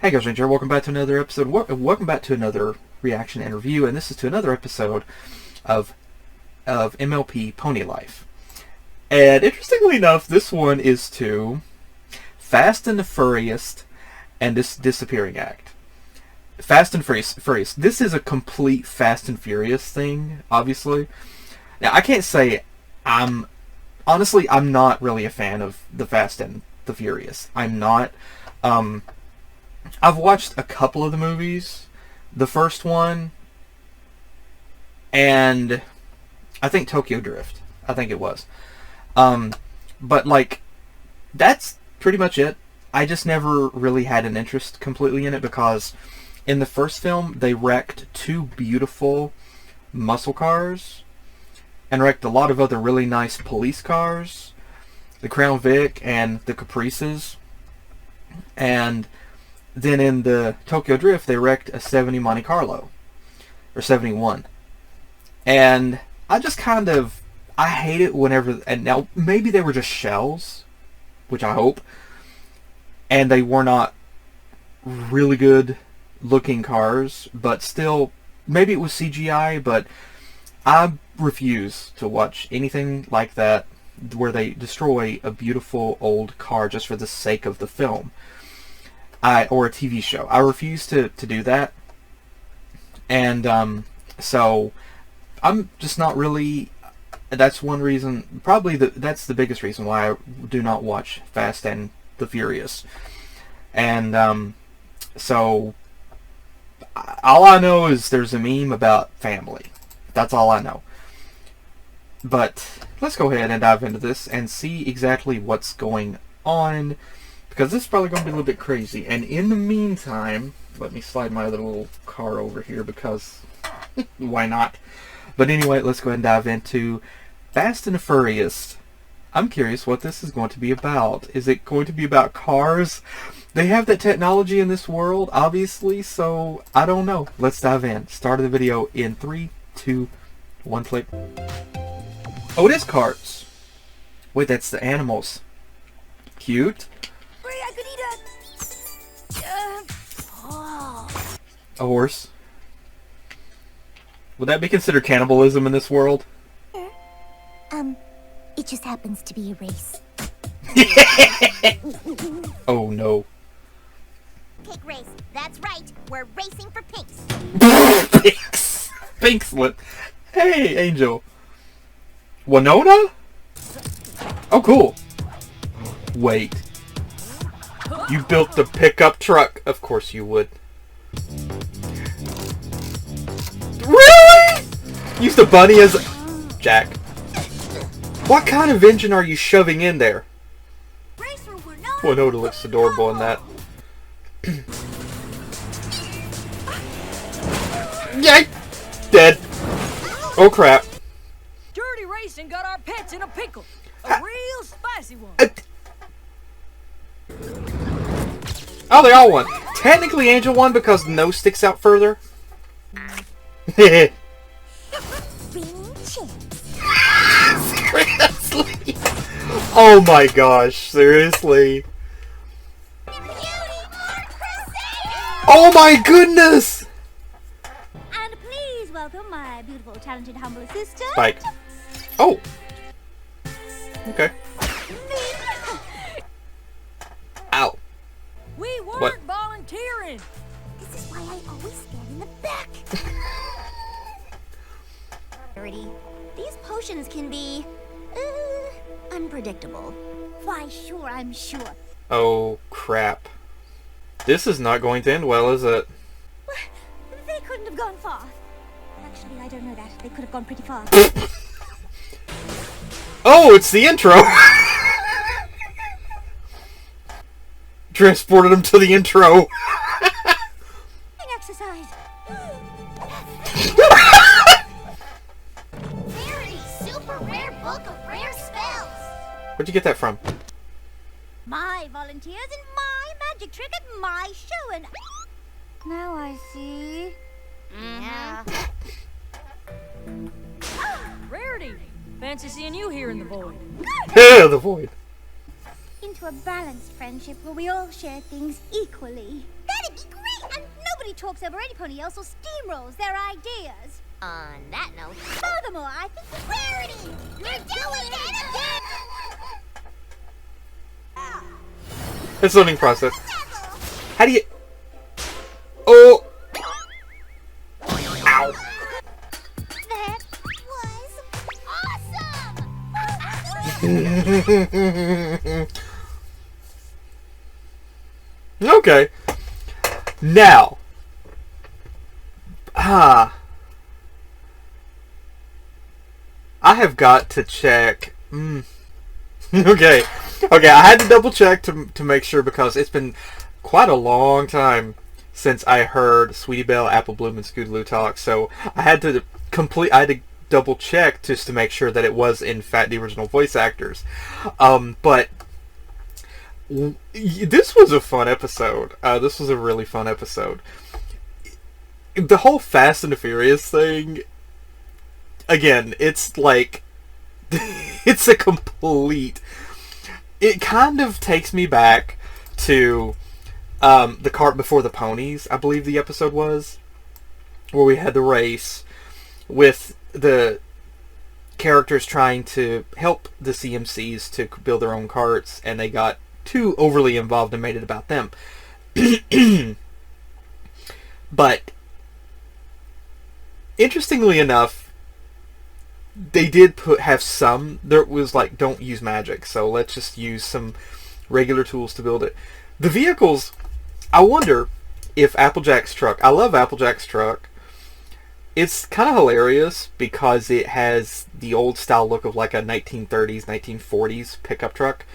Hey guys, Ranger, welcome back to another episode. Welcome back to another reaction and review, and this is to another episode of MLP Pony Life. And interestingly enough, this one is to Fast and the Furriest and this Disappearing Act. Fast and Furious. This is a complete Fast and Furious thing, obviously. Now, I can't say I'm not really a fan of the Fast and the Furious. I'm not. I've watched a couple of the movies. The first one, and I think Tokyo Drift. I think it was. But like, that's pretty much it. I just never really had an interest completely in it because in the first film they wrecked two beautiful muscle cars and wrecked a lot of other really nice police cars, the Crown Vic and the Caprices, and then in the Tokyo Drift they wrecked a 70 Monte Carlo, or 71, and I just I hate it whenever, and now maybe they were just shells, which I hope, and they were not really good looking cars, but still, maybe it was CGI, but I refuse to watch anything like that where they destroy a beautiful old car just for the sake of the film. Or a TV show. I refuse to do that. And so I'm just not really, that's one reason, probably that's the biggest reason why I do not watch Fast and the Furious. And so all I know is there's a meme about family. That's all I know. But let's go ahead and dive into this and see exactly what's going on, because this is probably going to be a little bit crazy. And in the meantime, let me slide my other little car over here because why not? But anyway, let's go ahead and dive into Fast and the Furriest. I'm curious what this is going to be about. Is it going to be about cars? They have that technology in this world, obviously, so I don't know. Let's dive in. Start of the video in 3, 2, 1, click. Oh, it is cars. Wait, that's the animals. Cute. I could eat A horse. Would that be considered cannibalism in this world? It just happens to be a race. Oh no. Pig race. That's right. We're racing for pinks. Pinks. Pinks. What? Hey, Angel. Winona? Oh, cool. Wait. You built the pickup truck. Of course you would. Really? Use the bunny as Jack. What kind of engine are you shoving in there? Winona looks adorable in that. Yay! Dead. Oh crap. Dirty racing got our pets in a pickle. A real spicy one. Oh, they all won. Technically, Angel won because the nose sticks out further. Bean chips. Seriously? Oh my gosh, seriously? Oh my goodness! And please welcome my beautiful, talented, humble assistant. Spike. Oh. Okay. Ow. We weren't What? This volunteering. is why I always stand in the back. These potions can be unpredictable. Why, sure, I'm sure. Oh crap. This is not going to end well, is it? They couldn't have gone far. Actually, I don't know that. They could have gone pretty far. Oh, it's the intro! Transported him to the intro. Exercise. Very super rare book of rare spells. Where'd you get that from? My volunteers and my magic trick at my show, and now I see. Yeah. Rarity. Fancy seeing you here in the void. The void. Into a balanced friendship where we all share things equally. That'd Nobody talks over anybody else or steamrolls their ideas. On that note, Furthermore, I think Rarity! You're doing it again! It's a learning process. How do you... Oh! Ow! That was awesome! Okay. Now. I have got to check. Okay. Okay, I had to double check to make sure because it's been quite a long time since I heard Sweetie Belle, Apple Bloom, and Scootaloo talk. So I had to double check just to make sure that it was in fact the original voice actors. But this was a fun episode. This was a really fun episode. The whole Fast and the Furious thing, again, it's like, it's a complete, it kind of takes me back to The Cart Before the Ponies, I believe the episode was, where we had the race with the characters trying to help the CMCs to build their own carts, and they got too overly involved and made it about them. But interestingly enough, they did have some. There was like, don't use magic, so let's just use some regular tools to build it. The vehicles, I wonder if Applejack's truck. I love Applejack's truck. It's kind of hilarious because it has the old style look of like a 1930s, 1940s pickup truck,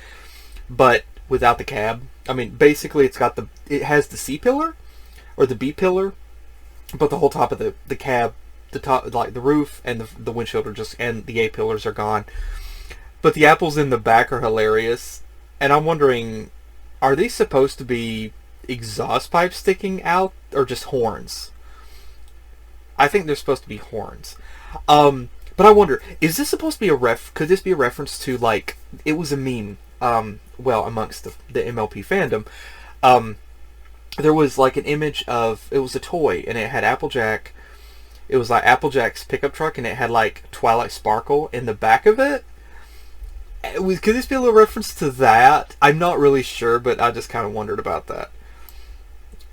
but without the cab. I mean, basically it has the C pillar or the B pillar, but the whole top of the cab, the top, like the roof and the windshield are just, and the A pillars are gone. But the apples in the back are hilarious, and I'm wondering, are these supposed to be exhaust pipes sticking out or just horns? I think they're supposed to be horns. But I wonder, is this supposed to be could this be a reference to, like, it was a meme, well, amongst the MLP fandom. There was like an image of, it was a toy, and it had Applejack. It was like Applejack's pickup truck, and it had like Twilight Sparkle in the back of it. Could this be a little reference to that? I'm not really sure, but I just kind of wondered about that.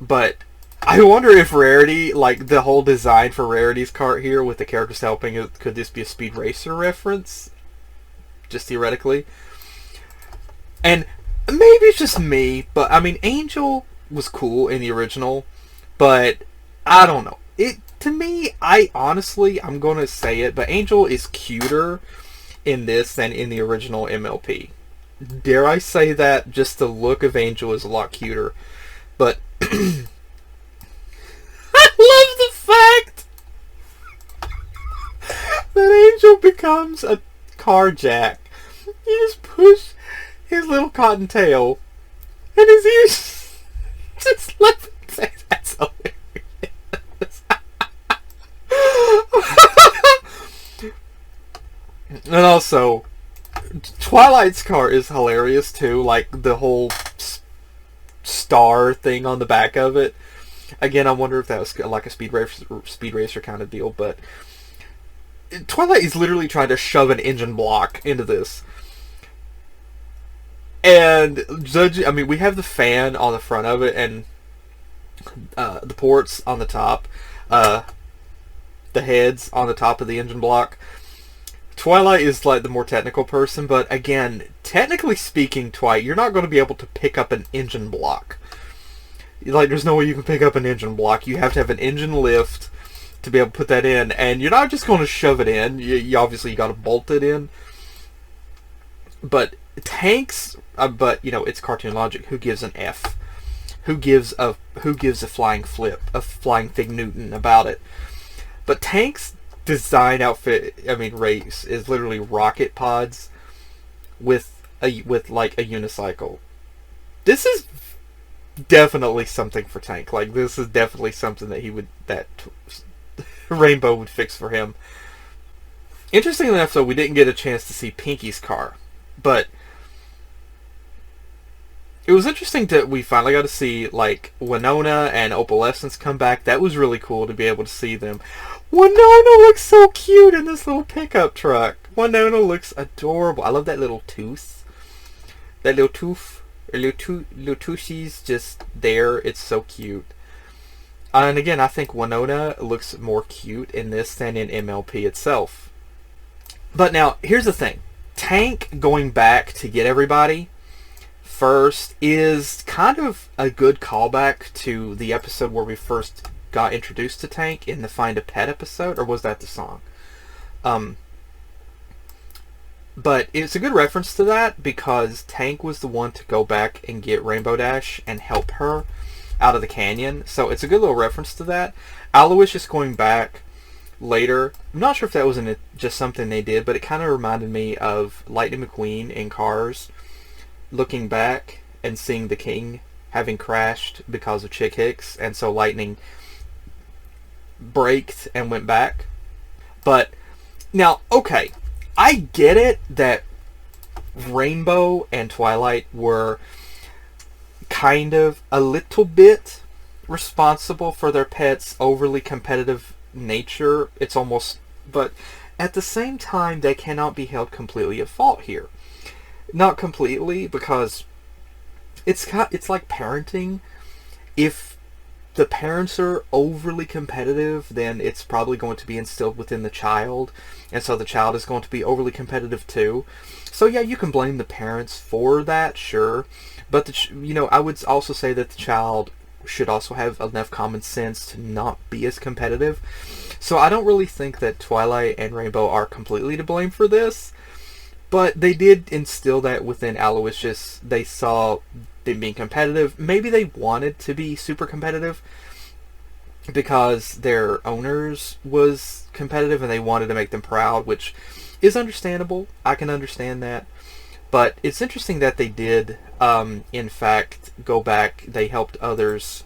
But I wonder if Rarity, like the whole design for Rarity's cart here with the characters helping, could this be a Speed Racer reference? Just theoretically. And maybe it's just me, but I mean, Angel was cool in the original, but I don't know. To me, I'm gonna say it, but Angel is cuter in this than in the original MLP. Dare I say that? Just the look of Angel is a lot cuter. But I love the fact that Angel becomes a car jack. He just push his little cottontail, and his ears just let me say that's hilarious. And also, Twilight's car is hilarious too, like the whole star thing on the back of it. Again, I wonder if that was like a speed racer kind of deal, but Twilight is literally trying to shove an engine block into this. And we have the fan on the front of it, and the ports on the top, the heads on the top of the engine block. Twilight is like the more technical person, but again, technically speaking, Twilight, you're not going to be able to pick up an engine block. Like, there's no way you can pick up an engine block. You have to have an engine lift to be able to put that in, and you're not just going to shove it in. You obviously got to bolt it in. But tanks, but you know, it's cartoon logic. Who gives an F? Who gives a flying flip, a flying Fig Newton about it? But tanks design race is literally rocket pods with like a unicycle. This is definitely something for Tank. Like, this is definitely something that Rainbow would fix for him. Interestingly enough, though, we didn't get a chance to see Pinky's car, but it was interesting that we finally got to see like Winona and Opalescence come back. That was really cool to be able to see them. Winona looks so cute in this little pickup truck. Winona looks adorable. I love that little tooth. That little tooth. Little toothy's just there. It's so cute. And again, I think Winona looks more cute in this than in MLP itself. But now, here's the thing. Tank going back to get everybody first is kind of a good callback to the episode where we first got introduced to Tank in the Find a Pet episode, or was that the song? But it's a good reference to that because Tank was the one to go back and get Rainbow Dash and help her out of the canyon. So it's a good little reference to that. Aloysius going back later. I'm not sure if that was just something they did, but it kind of reminded me of Lightning McQueen in Cars, looking back and seeing the king having crashed because of Chick Hicks, and so Lightning braked and went back. But now, okay, I get it that Rainbow and Twilight were kind of a little bit responsible for their pets' overly competitive nature. It's almost, but at the same time, they cannot be held completely at fault here. Not completely, because it's like parenting. If the parents are overly competitive, then it's probably going to be instilled within the child, and so the child is going to be overly competitive too. So yeah, you can blame the parents for that, sure, but I would also say that the child should also have enough common sense to not be as competitive. So I don't really think that Twilight and Rainbow are completely to blame for this, but they did instill that within Aloysius. They saw them being competitive. Maybe they wanted to be super competitive because their owners was competitive and they wanted to make them proud, which is understandable. I can understand that. But it's interesting that they did, in fact, go back. They helped others.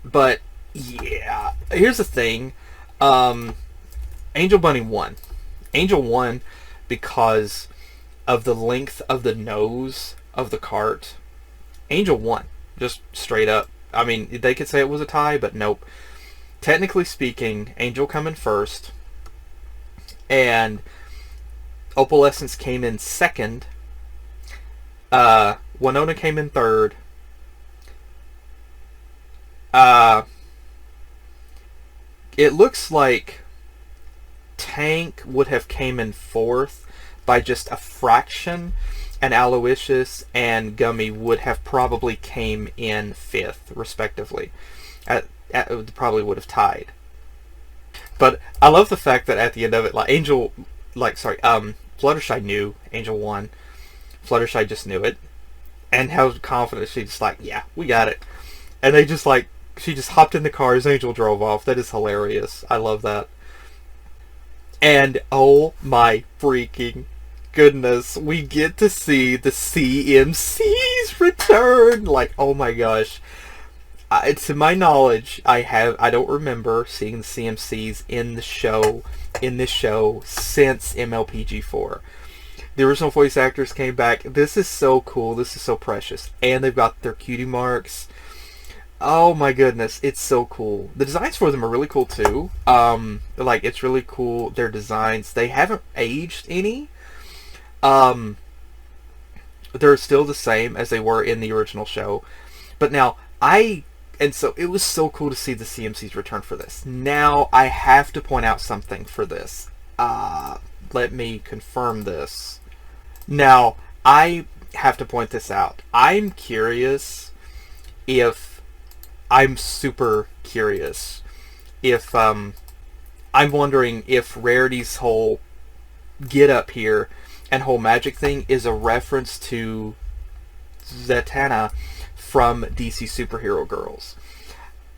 But, yeah. Here's the thing. Angel Bunny won. Angel won because of the length of the nose of the cart. Angel won. Just straight up. I mean, they could say it was a tie, but nope. Technically speaking, Angel coming first. And Opalescence came in second. Winona came in third. It looks like Tank would have came in fourth by just a fraction, and Aloysius and Gummy would have probably came in fifth, respectively. Probably would have tied. But I love the fact that at the end of it, Fluttershy knew Angel won. Fluttershy just knew it, and how confident she just like, yeah, we got it. And they just she just hopped in the car as Angel drove off. That is hilarious. I love that. And oh my freaking goodness, we get to see the CMCs return. Like, oh my gosh. To my knowledge, I don't remember seeing the CMCs in this show since MLPG4. The original voice actors came back. This is so cool. This is so precious. And they've got their cutie marks. Oh my goodness, it's so cool. The designs for them are really cool too. It's really cool, their designs. They haven't aged any. They're still the same as they were in the original show. But now, so it was so cool to see the CMCs return for this. Now, I have to point out something for this. Let me confirm this. Now, I have to point this out. I'm super curious if, I'm wondering if Rarity's whole get up here and whole magic thing is a reference to Zatanna from DC Superhero Girls,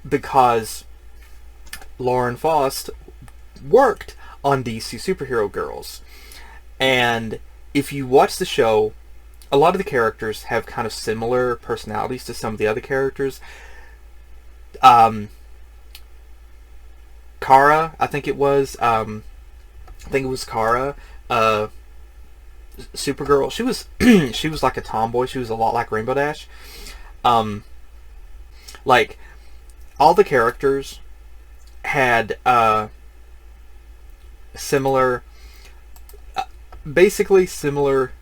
because Lauren Faust worked on DC Superhero Girls, and if you watch the show, a lot of the characters have kind of similar personalities to some of the other characters. Kara, I think it was Kara. Supergirl, she was she was like a tomboy. She was a lot like Rainbow Dash. Like all the characters had similar, basically similar,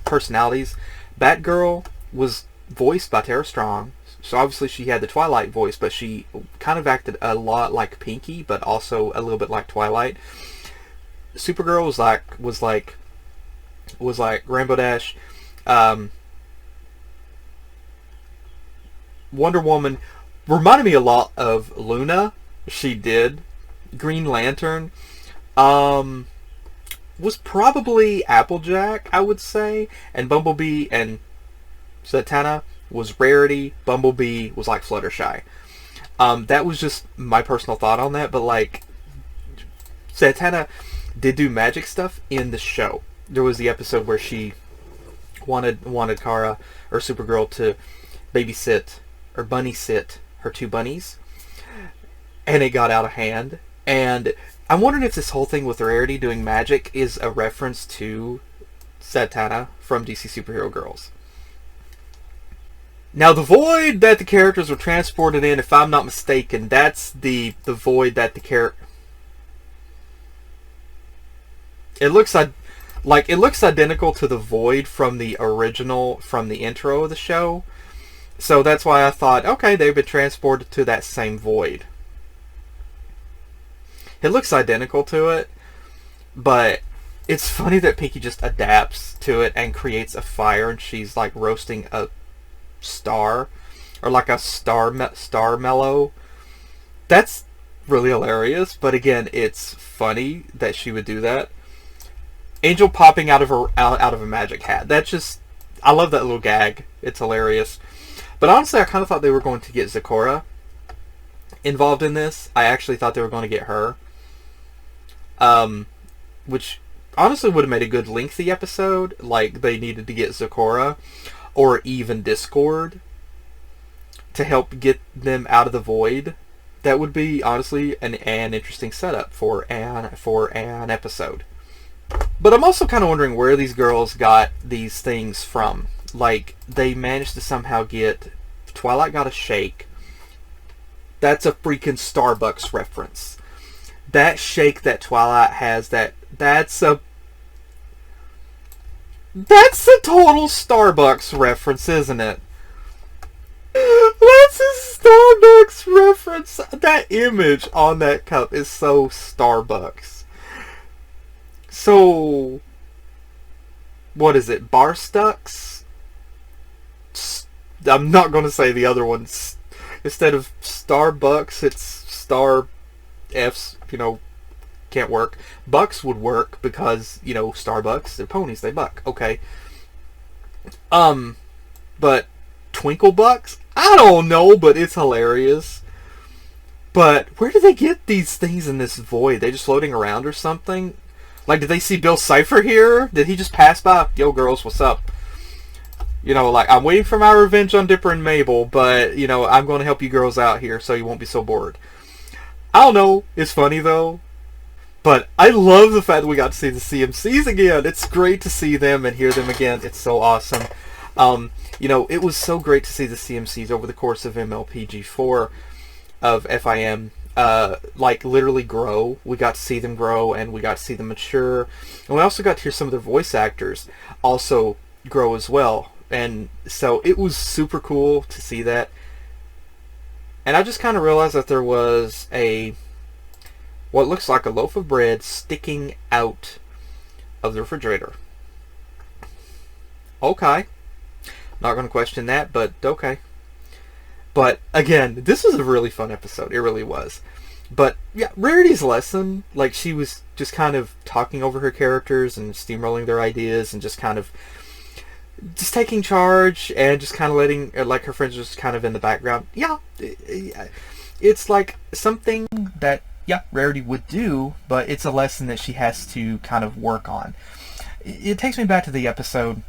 personalities. Batgirl was voiced by Tara Strong, so obviously she had the Twilight voice, but she kind of acted a lot like Pinky, but also a little bit like Twilight. Supergirl was like Rainbow Dash. Wonder Woman reminded me a lot of Luna. She did. Green Lantern was probably Applejack, I would say, and Bumblebee and Zatanna was Rarity. Bumblebee was like Fluttershy. That was just my personal thought on that, but like Zatanna did do magic stuff in the show. There was the episode where she wanted Kara or Supergirl to babysit or bunny sit her two bunnies, and it got out of hand. And I'm wondering if this whole thing with Rarity doing magic is a reference to Zatanna from DC Superhero Girls. Now, the void that the characters were transported in, if I'm not mistaken, that's the void that the character... It looks identical to the void from the original, from the intro of the show. So that's why I thought, okay, they've been transported to that same void. It looks identical to it, but it's funny that Pinky just adapts to it and creates a fire, and she's like roasting a star, or like a star mellow. That's really hilarious, but again, it's funny that she would do that. Angel popping out of a magic hat. That's just, I love that little gag. It's hilarious. But honestly, I kind of thought they were going to get Zecora involved in this. I actually thought they were going to get her. Which honestly would have made a good lengthy episode. Like, they needed to get Zecora or even Discord to help get them out of the void. That would be honestly an interesting setup for an episode. But I'm also kind of wondering where these girls got these things from. Like, they managed to somehow get... Twilight got a shake. That's a freaking Starbucks reference. That shake that Twilight has, that's a total Starbucks reference, isn't it? That's a Starbucks reference. That image on that cup is so Starbucks. So, what is it? Barstucks? I'm not going to say the other ones. Instead of Starbucks, it's Star F's, can't work. Bucks would work because, Starbucks, they're ponies, they buck. Okay. But Twinkle Bucks? I don't know, but it's hilarious. But where do they get these things in this void? They just floating around or something? Like, did they see Bill Cipher here? Did he just pass by? Yo, girls, what's up? I'm waiting for my revenge on Dipper and Mabel, but, I'm going to help you girls out here so you won't be so bored. I don't know. It's funny, though. But I love the fact that we got to see the CMCs again. It's great to see them and hear them again. It's so awesome. It was so great to see the CMCs over the course of MLPG4 of FIM. Literally grow. We got to see them grow, and we got to see them mature. And we also got to hear some of their voice actors also grow as well. And so it was super cool to see that. And I just kind of realized that there was what looks like a loaf of bread sticking out of the refrigerator. Okay. Not going to question that, but okay. But again, this was a really fun episode. It really was. But yeah, Rarity's lesson, she was just kind of talking over her characters and steamrolling their ideas and just kind of just taking charge and just kind of letting her friends just kind of in the background. Yeah, it's like something that Rarity would do, but it's a lesson that she has to kind of work on. It takes me back to the episode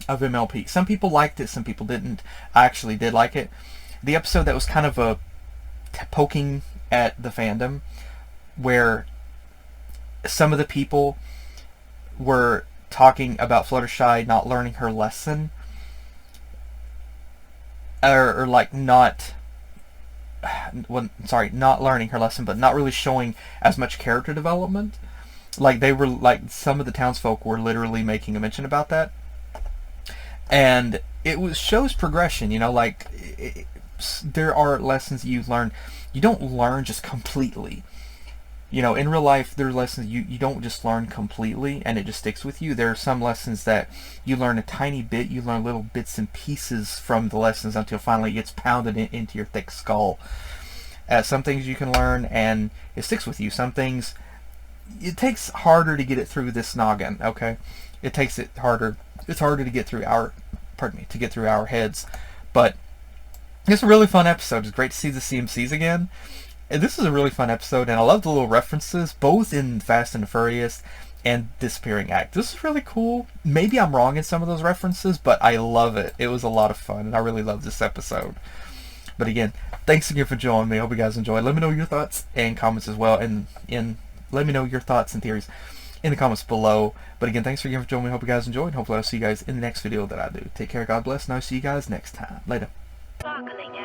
of MLP. Some people liked it, some people didn't. I actually did like it. The episode that was kind of a poking at the fandom, where some of the people were talking about Fluttershy not learning her lesson, or like not, well, sorry, not learning her lesson, but not really showing as much character development. Like they were, like some of the townsfolk were literally making a mention about that, and it shows progression. You know, like there are lessons you learn. You don't learn just completely. You know, in real life, there are lessons you don't just learn completely and it just sticks with you. There are some lessons that you learn a tiny bit. You learn little bits and pieces from the lessons until finally it gets pounded into your thick skull. Some things you can learn and it sticks with you. Some things, it takes harder to get it through this noggin, okay? It takes it harder. It's harder to get through our, to get through our heads. But it's a really fun episode. It's great to see the CMCs again. And this is a really fun episode, and I love the little references, both in Fast and the Furious and Disappearing Act. This is really cool. Maybe I'm wrong in some of those references, but I love it. It was a lot of fun, and I really love this episode. But again, thanks again for joining me. I hope you guys enjoyed. Let me know your thoughts and comments as well, and let me know your thoughts and theories in the comments below. But again, thanks again for joining me. I hope you guys enjoyed, and hopefully I'll see you guys in the next video that I do. Take care, God bless, and I'll see you guys next time. Later. Sparkling